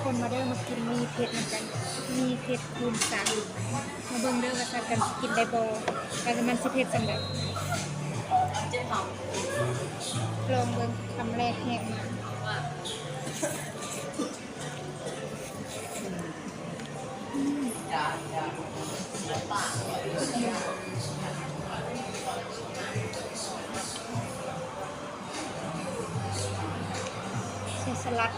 คนมาเด้อมากินมีเผ็ดเหมือนกันมีเผ็ดคูณสามมาเบิ่งเด้อว่าสักกันกินได้บ่ว่ามันสิเผ็ดจังได๋ลองเบิ่งคำแรกแหกมาใส่สลัด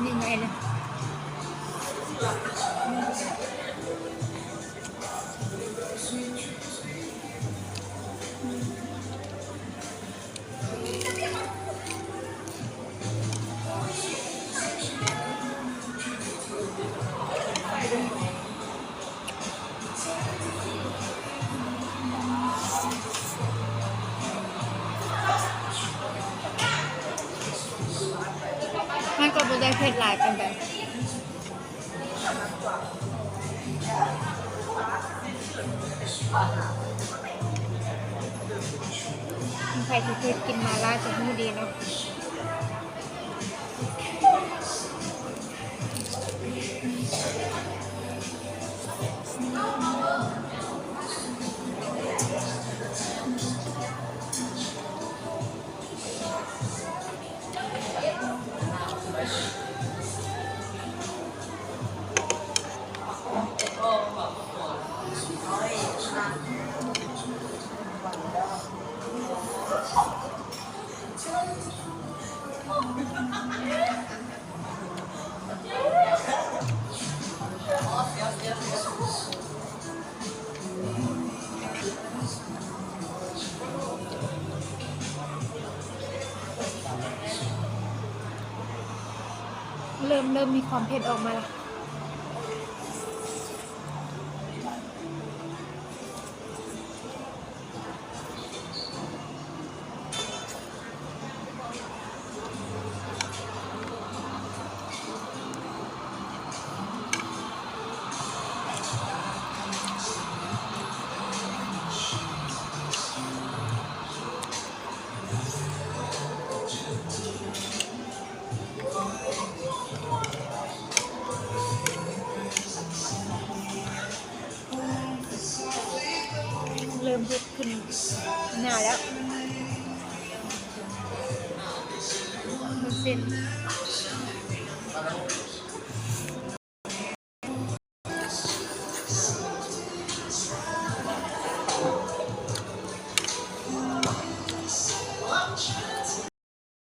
นี่ไงเลยมันก็บ่ได้เผ็ดหลายปานใดใครที่เคยกินมาล่าจะรู้ดีเนาะเริ่มมีความเผ็ดออกมาแล้วเริ่มเผ็ดขึ้นหน้าแล้วมันเป็น